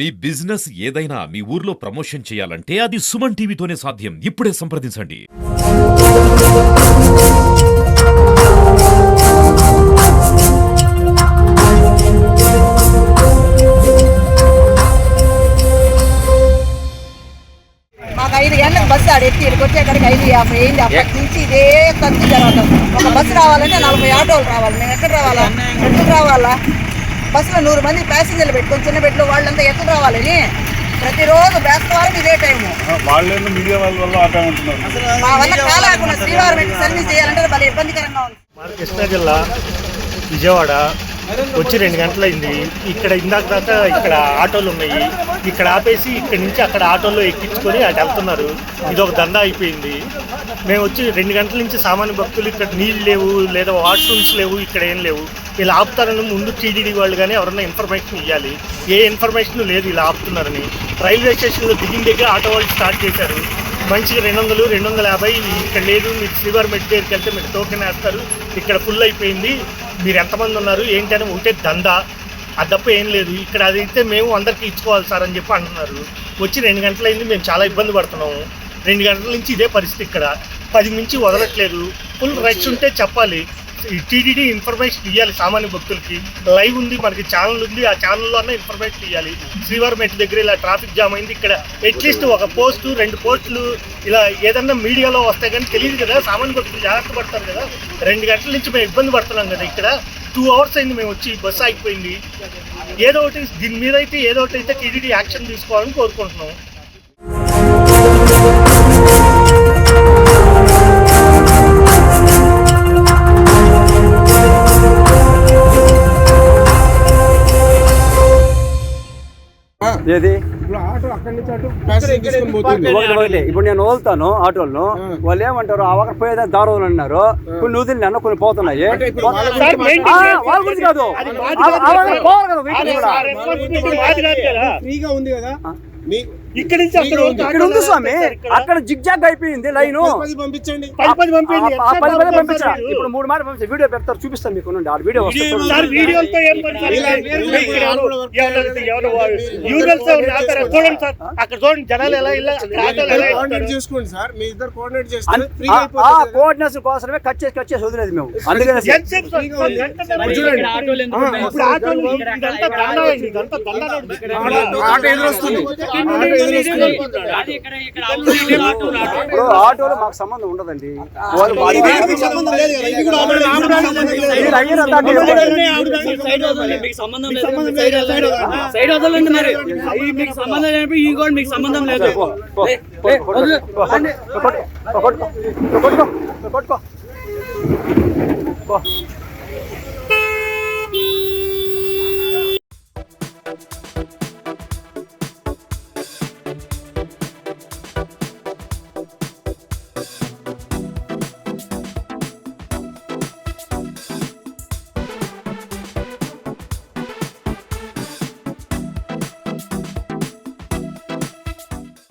మీ business ఏదైనా మీ ఊర్లో promotion చేయాలంటే అది సుమన్ టీవీతోనే సాధ్యం. ఇప్పుడే సంప్రదించండి. మాకు 5 గంటలకు బస్సు ఆడెత్తి ఇక్కడికి వచ్చేక్కడికి 5:50 అయింది. అప్పటి నుంచి ఇదే ఖర్చు జరుగుతుంది. ఒక బస్సు రావాలంటే 40 ఆటోలు రావాలి. మేము ఎక్కడ రావాలా? ఎక్కడ రావాలా? బస్సులో 100 మంది ప్యాసింజర్లు పెట్టుకొని చిన్న పెట్టులో వాళ్ళంతా ఎక్కడ రావాలని ప్రతిరోజు బేస్తవారం ఇదే టైము. మా వల్ల కాలేకుండా శ్రీవారం పెట్టి సర్వీస్ చేయాలంటే భలే ఇబ్బందికరంగా ఉంది. కృష్ణా జిల్లా విజయవాడ వచ్చి 2 గంటలైంది. ఇక్కడ ఇందాక దాకా ఇక్కడ ఆటోలు ఉన్నాయి. ఇక్కడ ఆపేసి ఇక్కడి నుంచి అక్కడ ఆటోలో ఎక్కించుకొని అటు వెళ్తున్నారు. ఇది ఒక దందా అయిపోయింది. మేము వచ్చి 2 గంటల నుంచి సామాన్య భక్తులు ఇక్కడ నీళ్ళు లేవు, లేదా వాష్రూమ్స్ లేవు, ఇక్కడ ఏం లేవు. ఇలా ఆపుతారని ముందు టీడీడీ వాళ్ళు కానీ ఎవరన్నా ఇన్ఫర్మేషన్ ఇవ్వాలి. ఏ ఇన్ఫర్మేషన్ లేదు ఇలా ఆపుతున్నారని. రైల్వే స్టేషన్లో దిగిన దగ్గర ఆటో వాళ్ళు స్టార్ట్ చేశారు. మంచిగా 200, 250 ఇక్కడ లేదు. మీరు శ్రీవారి మెట్ దగ్గరికి వెళ్తే మీరు టోకెన్ వేస్తారు, ఇక్కడ ఫుల్ అయిపోయింది, మీరు ఎంతమంది ఉన్నారు ఏంటని ఒకటే దందా. అది తప్ప ఏం లేదు. ఇక్కడ అదైతే మేము అందరికీ ఇచ్చుకోవాలి సార్ అని చెప్పి అంటున్నారు. వచ్చి 2 గంటలైంది. మేము చాలా ఇబ్బంది పడుతున్నాము. 2 గంటల నుంచి ఇదే పరిస్థితి. ఇక్కడ 10 నుంచి వదలట్లేదు. ఫుల్ రష్ ఉంటే చెప్పాలి. టీటీడీ ఇన్ఫర్మేషన్ ఇవ్వాలి సామాన్య భక్తులకి. లైవ్ ఉంది, మనకి ఛానల్ ఉంది, ఆ ఛానల్లో అన్న ఇన్ఫర్మేషన్ ఇవ్వాలి. శ్రీవారి మెట్ దగ్గర ఇలా ట్రాఫిక్ జామ్ అయింది. ఇక్కడ అట్లీస్ట్ ఒక పోస్టు 2 పోస్టులు ఇలా ఏదన్నా మీడియాలో వస్తాయి కానీ తెలియదు కదా. సామాన్య భక్తులు జాగ్రత్త పడతారు కదా. 2 గంటల నుంచి మేము ఇబ్బంది పడుతున్నాం కదా. ఇక్కడ 2 అవర్స్ అయింది మేము వచ్చి, బస్సు ఆగిపోయింది. ఏదో ఒకటి దీని మీద అయితే ఏదో ఒకటి అయితే టీటీడీ యాక్షన్ తీసుకోవాలని కోరుకుంటున్నాం. ఏది ఇప్పుడు నేను వదులుతాను ఆటోలను, వాళ్ళు ఏమంటారు అవక పోయేదా దారులు అన్నారు. కొన్ని నూతులు అన్న కొన్ని పోతున్నాయి. వాళ్ళ గురించి కాదు, ఇక్కడ ఉంది స్వామి. అక్కడ జిగ్జాగ్ అయిపోయింది లైన్. పంపించండి. ఇప్పుడు 3 మాట పంపించి వీడియో పెడతారు, చూపిస్తాను మీకు. ఆ వీడియో కోఆర్డినేషన్ కోసమే కట్ చేసి వదిలేదు మేము. అందుకనే ఆటోలో మాకు సంబంధం ఉండదండి.